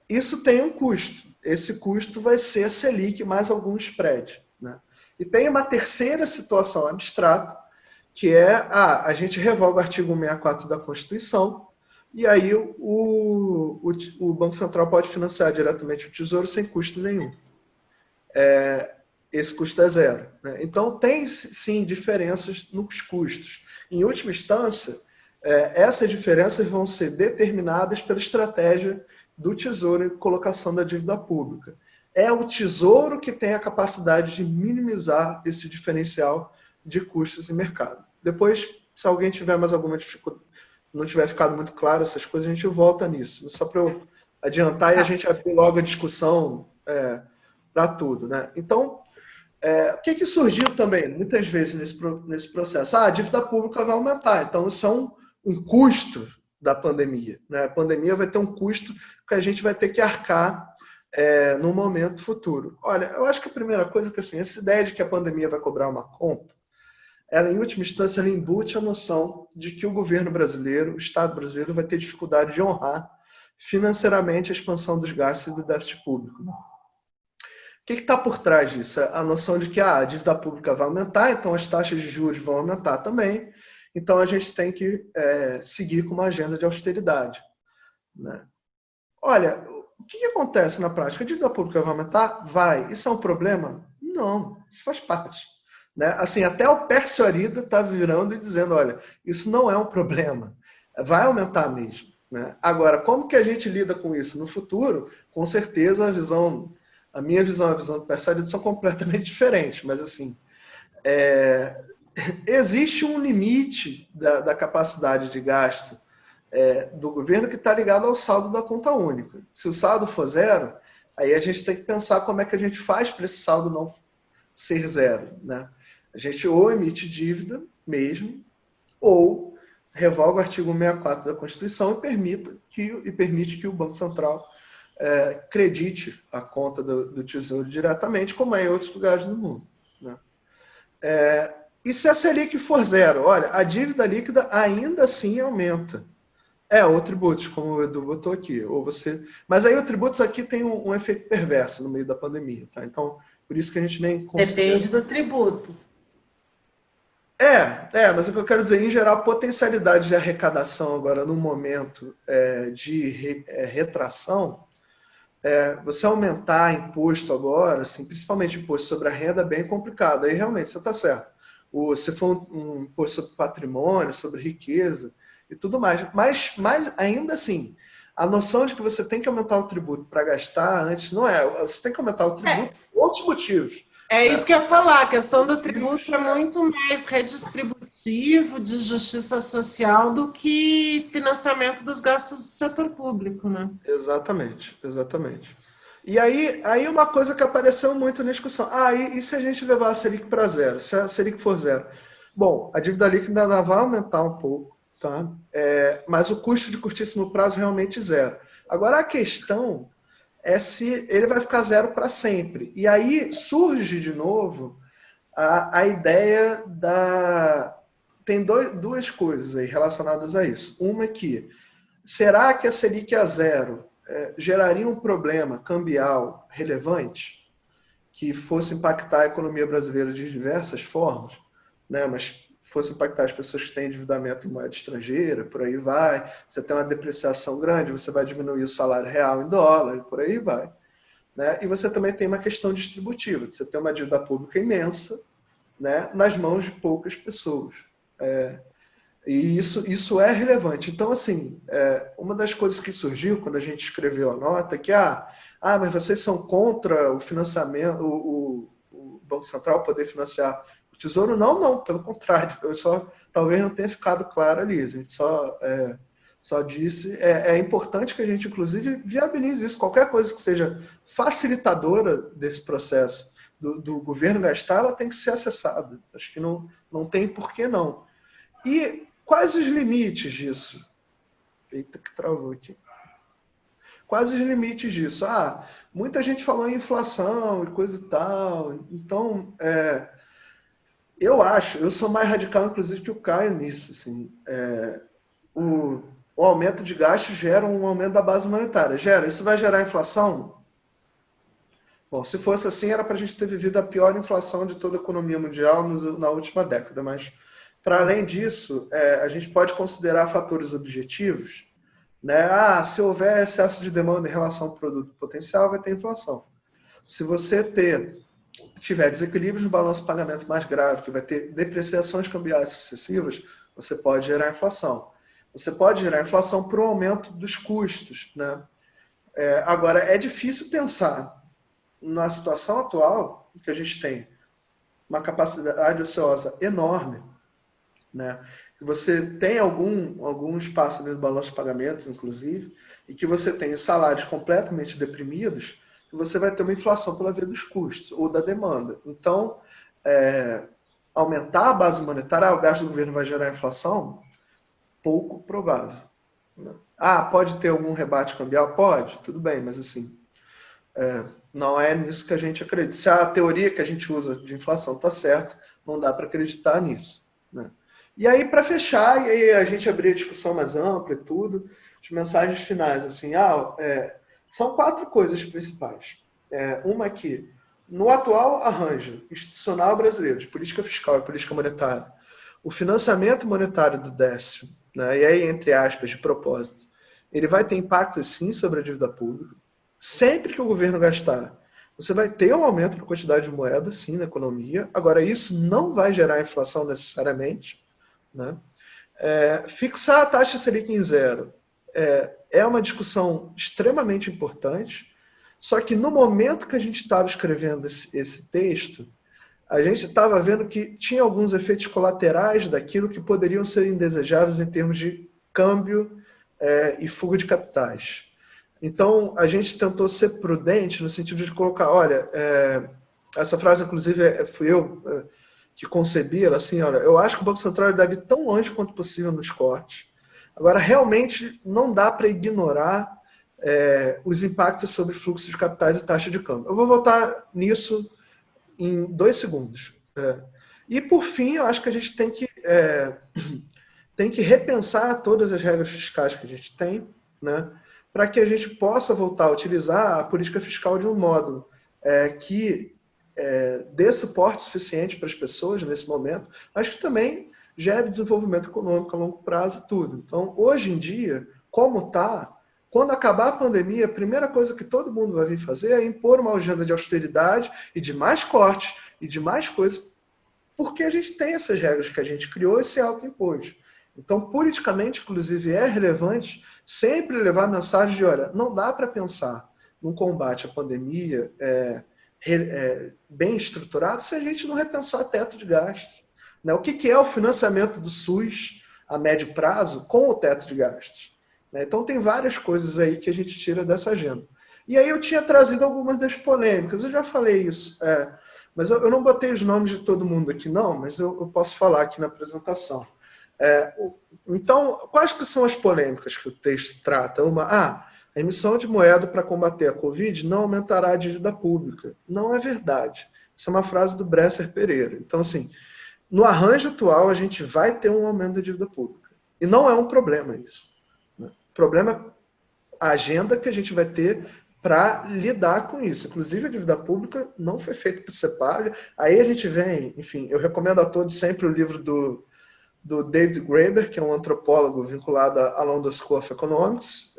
Isso tem um custo. Esse custo vai ser a Selic mais algum spread, né? E tem uma terceira situação abstrata, que a gente revoga o artigo 164 da Constituição, e aí o Banco Central pode financiar diretamente o Tesouro sem custo nenhum. Esse custo é zero, né? Então, tem sim diferenças nos custos. Em última instância, essas diferenças vão ser determinadas pela estratégia do Tesouro em colocação da dívida pública. É o Tesouro que tem a capacidade de minimizar esse diferencial de custos em mercado. Depois, se alguém tiver mais alguma dificuldade, não tiver ficado muito claro essas coisas, a gente volta nisso. Só para eu adiantar e a gente abrir logo a discussão para tudo, né? Então, o que surgiu também, muitas vezes, nesse processo? A dívida pública vai aumentar, então isso é um custo da pandemia, né? A pandemia vai ter um custo que a gente vai ter que arcar no momento futuro. Olha, eu acho que a primeira coisa é que, assim, essa ideia de que a pandemia vai cobrar uma conta, ela, em última instância, ela embute a noção de que o governo brasileiro, o Estado brasileiro, vai ter dificuldade de honrar financeiramente a expansão dos gastos e do déficit público, né? O que está por trás disso? A noção de que a dívida pública vai aumentar, então as taxas de juros vão aumentar também, então a gente tem que seguir com uma agenda de austeridade, né? Olha, o que acontece na prática? A dívida pública vai aumentar? Vai. Isso é um problema? Não, isso faz parte, né? Assim, até o Pércio Arida está virando e dizendo, olha, isso não é um problema, vai aumentar mesmo, né? Agora, como que a gente lida com isso no futuro? Com certeza a minha visão e a visão do Pércio Arida são completamente diferentes, mas assim, existe um limite da capacidade de gasto do governo que está ligado ao saldo da conta única. Se o saldo for zero, aí a gente tem que pensar como é que a gente faz para esse saldo não ser zero, né? A gente ou emite dívida mesmo, ou revoga o artigo 64 da Constituição e permite que o Banco Central credite a conta do Tesouro diretamente, como é em outros lugares do mundo, né? E se a Selic for zero? Olha, a dívida líquida ainda assim aumenta. O tributos, como o Edu botou aqui. Mas aí o tributos aqui tem um efeito perverso no meio da pandemia, tá? Então, por isso que a gente nem considera. Depende do tributo. Mas o que eu quero dizer, em geral, a potencialidade de arrecadação agora no momento de retração, você aumentar imposto agora, assim, principalmente imposto sobre a renda, é bem complicado. Aí realmente você está certo. Se for um imposto sobre patrimônio, sobre riqueza e tudo mais. Mas ainda assim, a noção de que você tem que aumentar o tributo para gastar antes, não é. Você tem que aumentar o tributo por outros motivos. Isso que eu ia falar, a questão do tributo é muito mais redistributivo, de justiça social, do que financiamento dos gastos do setor público, né? Exatamente. E aí uma coisa que apareceu muito na discussão, e se a gente levar a Selic para zero? Se a Selic for zero? Bom, a dívida líquida ainda vai aumentar um pouco, tá? Mas o custo de curtíssimo prazo realmente zero. Agora a questão é se ele vai ficar zero para sempre. E aí surge de novo a ideia Tem duas coisas aí relacionadas a isso. Uma é que, será que a Selic a zero geraria um problema cambial relevante que fosse impactar a economia brasileira de diversas formas, né? Mas fosse impactar as pessoas que têm endividamento em moeda estrangeira, por aí vai. Você tem uma depreciação grande, você vai diminuir o salário real em dólar, por aí vai, né? E você também tem uma questão distributiva. Você tem uma dívida pública imensa, né, nas mãos de poucas pessoas. E isso é relevante. Então, assim, uma das coisas que surgiu quando a gente escreveu a nota é que, mas vocês são contra o financiamento, o Banco Central poder financiar o Tesouro? Não, pelo contrário. Talvez não tenha ficado claro ali. A gente só disse, é importante que a gente, inclusive, viabilize isso. Qualquer coisa que seja facilitadora desse processo do governo gastar, ela tem que ser acessada. Acho que não tem por que não. E quais os limites disso? Eita, que travou aqui. Quais os limites disso? Muita gente falou em inflação e coisa e tal. Então, eu sou mais radical, inclusive, que o Caio nisso. Assim, o aumento de gastos gera um aumento da base monetária. Isso vai gerar inflação? Bom, se fosse assim, era para a gente ter vivido a pior inflação de toda a economia mundial na última década, mas para além disso, a gente pode considerar fatores objetivos, Né? Se houver excesso de demanda em relação ao produto potencial, vai ter inflação. Se você tiver desequilíbrios no balanço de pagamento mais grave, que vai ter depreciações cambiais sucessivas, você pode gerar inflação. Você pode gerar inflação por um aumento dos custos. Né? Agora, é difícil pensar na situação atual, que a gente tem uma capacidade ociosa enorme, né? Que você tem algum espaço ali no balanço de pagamentos, inclusive, e que você tem os salários completamente deprimidos, que você vai ter uma inflação pela via dos custos ou da demanda. Então, aumentar a base monetária, o gasto do governo vai gerar inflação? Pouco provável. Né? Pode ter algum rebate cambial? Pode, tudo bem, mas assim, não é nisso que a gente acredita. Se a teoria que a gente usa de inflação está certa, não dá para acreditar nisso. Né? E aí, para fechar, e aí a gente abrir a discussão mais ampla e tudo, as mensagens finais, assim, são 4 coisas principais. Uma aqui, no atual arranjo institucional brasileiro de política fiscal e política monetária, o financiamento monetário do déficit, né, e aí, entre aspas, de propósito, ele vai ter impacto, sim, sobre a dívida pública. Sempre que o governo gastar, você vai ter um aumento na quantidade de moeda, sim, na economia. Agora, isso não vai gerar inflação necessariamente. Né? Fixar a taxa Selic em 0 é uma discussão extremamente importante, só que no momento que a gente estava escrevendo esse texto, a gente estava vendo que tinha alguns efeitos colaterais daquilo que poderiam ser indesejáveis em termos de câmbio e fuga de capitais. Então, a gente tentou ser prudente no sentido de colocar, olha, essa frase, inclusive, fui eu que concebi ela assim, olha, eu acho que o Banco Central deve ir tão longe quanto possível nos cortes. Agora, realmente, não dá para ignorar os impactos sobre fluxo de capitais e taxa de câmbio. Eu vou voltar nisso em 2 segundos. E, por fim, eu acho que a gente tem que repensar todas as regras fiscais que a gente tem, né, para que a gente possa voltar a utilizar a política fiscal de um modo que dê suporte suficiente para as pessoas nesse momento, mas que também gere desenvolvimento econômico a longo prazo e tudo. Então, hoje em dia, como está, quando acabar a pandemia, a primeira coisa que todo mundo vai vir fazer é impor uma agenda de austeridade e de mais cortes e de mais coisas, porque a gente tem essas regras que a gente criou e se autoimpôs. Então, politicamente, inclusive, é relevante sempre levar a mensagem de, olha, não dá para pensar num combate à pandemia bem estruturado se a gente não repensar teto de gastos. Né? O que é o financiamento do SUS a médio prazo com o teto de gastos? Né? Então, tem várias coisas aí que a gente tira dessa agenda. E aí eu tinha trazido algumas das polêmicas, eu já falei isso, mas eu não botei os nomes de todo mundo aqui, não, mas eu posso falar aqui na apresentação. Então, quais que são as polêmicas que o texto trata? A emissão de moeda para combater a Covid não aumentará a dívida pública. Não é verdade. Essa é uma frase do Bresser Pereira. Então, assim, no arranjo atual, a gente vai ter um aumento da dívida pública. E não é um problema isso. Né? O problema é a agenda que a gente vai ter para lidar com isso. Inclusive, a dívida pública não foi feita para ser paga. Aí a gente vem, enfim, eu recomendo a todos sempre o livro do David Graeber, que é um antropólogo vinculado à London School of Economics.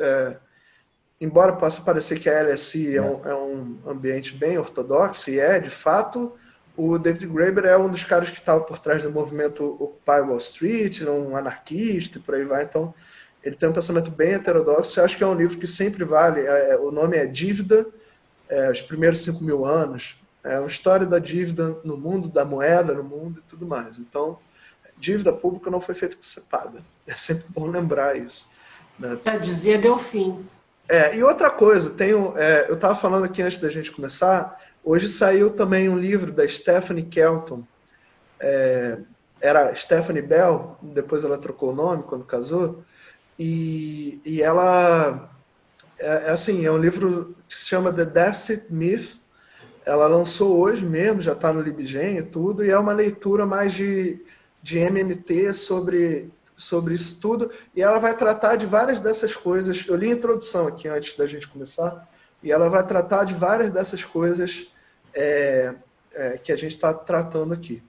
Embora possa parecer que a LSE é um ambiente bem ortodoxo, e de fato, o David Graeber é um dos caras que estava por trás do movimento Occupy Wall Street, um anarquista e por aí vai. Então, ele tem um pensamento bem heterodoxo. Eu acho que é um livro que sempre vale. O nome é Dívida, os primeiros 5.000 anos. É uma história da dívida no mundo, da moeda no mundo e tudo mais. Então, dívida pública não foi feita para ser paga. É sempre bom lembrar isso. Né? Já dizia Delfim. E outra coisa, eu estava falando aqui antes da gente começar, hoje saiu também um livro da Stephanie Kelton, era Stephanie Bell, depois ela trocou o nome quando casou, e ela, é um livro que se chama The Deficit Myth. Ela lançou hoje mesmo, já está no LibGen e tudo, e é uma leitura mais de MMT sobre isso tudo, e ela vai tratar de várias dessas coisas. Eu li a introdução aqui antes da gente começar, e ela vai tratar de várias dessas coisas que a gente está tratando aqui.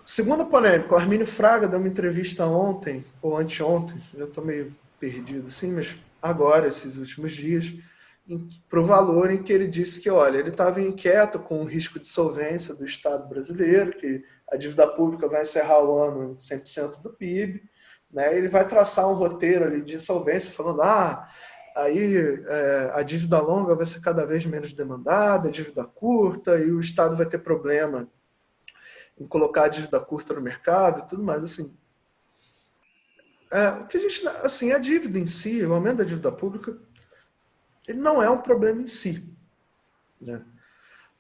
Segunda polêmica, o Armínio Fraga deu uma entrevista ontem, ou anteontem, já estou meio perdido, sim, mas agora, esses últimos dias, para o valor em que ele disse que, olha, ele estava inquieto com o risco de solvência do Estado brasileiro, que a dívida pública vai encerrar o ano em 100% do PIB, né? Ele vai traçar um roteiro ali de insolvência, falando, a dívida longa vai ser cada vez menos demandada, a dívida curta, e o Estado vai ter problema em colocar a dívida curta no mercado e tudo mais, assim. O que a dívida em si, o aumento da dívida pública, ele não é um problema em si, né?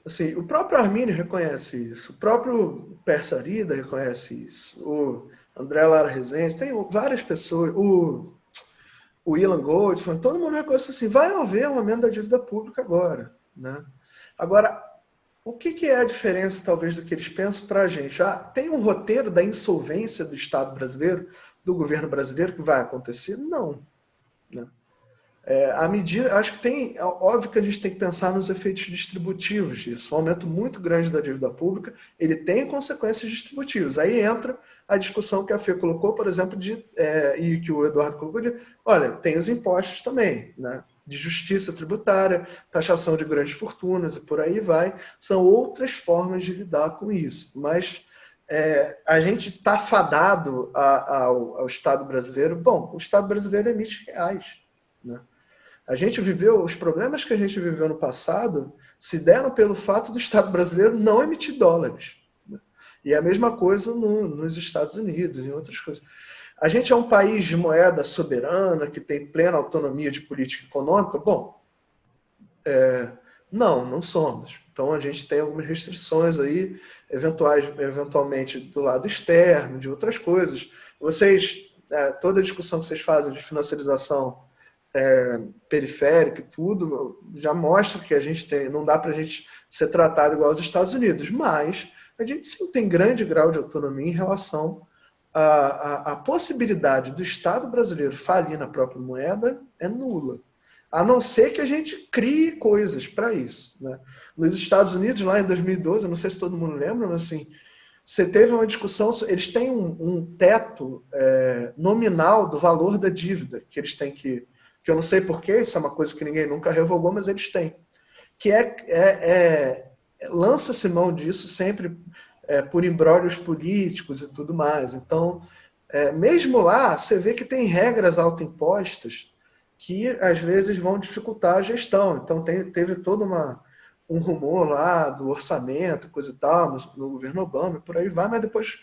Assim, o próprio Arminio reconhece isso, o próprio Persarida reconhece isso, o André Lara Rezende, tem várias pessoas, o Ilan Goldman, todo mundo reconhece assim, vai haver um aumento da dívida pública agora, né? Agora, o que é a diferença, talvez, do que eles pensam para a gente? Tem um roteiro da insolvência do Estado brasileiro, do governo brasileiro, que vai acontecer? Não, né? Acho que óbvio que a gente tem que pensar nos efeitos distributivos disso. Um aumento muito grande da dívida pública, ele tem consequências distributivas. Aí entra a discussão que a Fê colocou, por exemplo, e que o Eduardo colocou, olha, tem os impostos também, né? De justiça tributária, taxação de grandes fortunas e por aí vai. São outras formas de lidar com isso. Mas a gente está fadado ao Estado brasileiro. Bom, o Estado brasileiro emite reais, né? A gente viveu, os problemas que a gente viveu no passado se deram pelo fato do Estado brasileiro não emitir dólares, né? E é a mesma coisa nos Estados Unidos, em outras coisas. A gente é um país de moeda soberana, que tem plena autonomia de política econômica? Bom, não somos. Então a gente tem algumas restrições aí, eventualmente do lado externo, de outras coisas. Toda a discussão que vocês fazem de financiarização periférica e tudo, já mostra que não dá para a gente ser tratado igual aos Estados Unidos, mas a gente sim tem grande grau de autonomia em relação à possibilidade do Estado brasileiro falir na própria moeda é nula, a não ser que a gente crie coisas para isso, né? Nos Estados Unidos, lá em 2012, eu não sei se todo mundo lembra, mas assim, você teve uma discussão, eles têm um teto nominal do valor da dívida que eles têm que eu não sei porquê, isso é uma coisa que ninguém nunca revogou, mas eles têm. Que lança-se mão disso sempre por imbróglios políticos e tudo mais. Então, mesmo lá, você vê que tem regras autoimpostas que, às vezes, vão dificultar a gestão. Então, teve todo um rumor lá do orçamento, coisa e tal, no governo Obama, e por aí vai, mas depois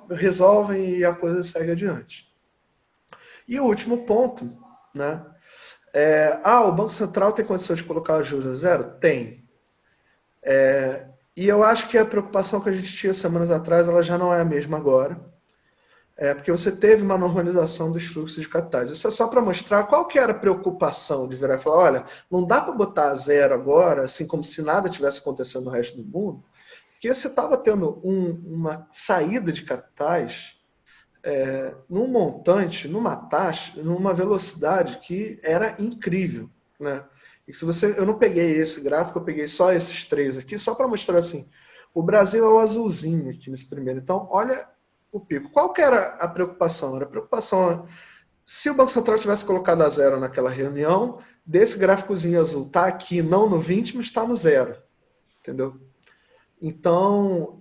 resolvem e a coisa segue adiante. E o último ponto, né? O Banco Central tem condições de colocar o juros a zero? Tem. E eu acho que a preocupação que a gente tinha semanas atrás, ela já não é a mesma agora. Porque você teve uma normalização dos fluxos de capitais. Isso é só para mostrar qual que era a preocupação de virar e falar, olha, não dá para botar a zero agora, assim como se nada tivesse acontecendo no resto do mundo, porque você estava tendo uma saída de capitais num montante, numa taxa, numa velocidade que era incrível, né? E eu não peguei esse gráfico, eu peguei só esses três aqui, só para mostrar assim, o Brasil é o azulzinho aqui nesse primeiro. Então, olha o pico. Qual que era a preocupação? Era a preocupação, se o Banco Central tivesse colocado a zero naquela reunião, desse gráficozinho azul está aqui, não no 20, mas está no zero. Entendeu? Então,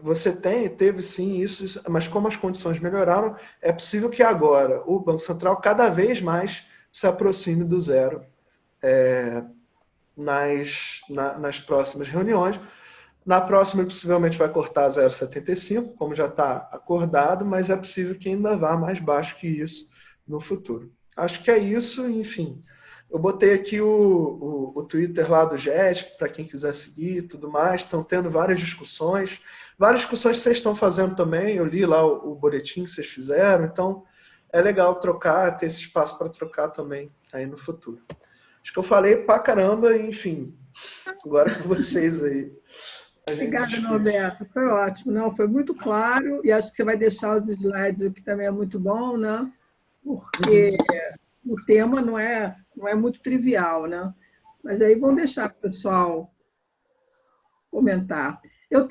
você teve sim isso, mas como as condições melhoraram, é possível que agora o Banco Central cada vez mais se aproxime do zero nas próximas reuniões. Na próxima, ele possivelmente vai cortar 0,75, como já está acordado, mas é possível que ainda vá mais baixo que isso no futuro. Acho que é isso, enfim. Eu botei aqui o Twitter lá do GESP, para quem quiser seguir e tudo mais. Estão tendo várias discussões que vocês estão fazendo também. Eu li lá o boletim que vocês fizeram. Então, é legal ter esse espaço para trocar também aí no futuro. Acho que eu falei pra caramba, enfim. Agora com vocês aí. Obrigada, Norberto. Foi ótimo. Não, foi muito claro. E acho que você vai deixar os slides, o que também é muito bom, né? Porque o tema não é muito trivial, né? Mas aí vamos deixar o pessoal comentar. Eu tenho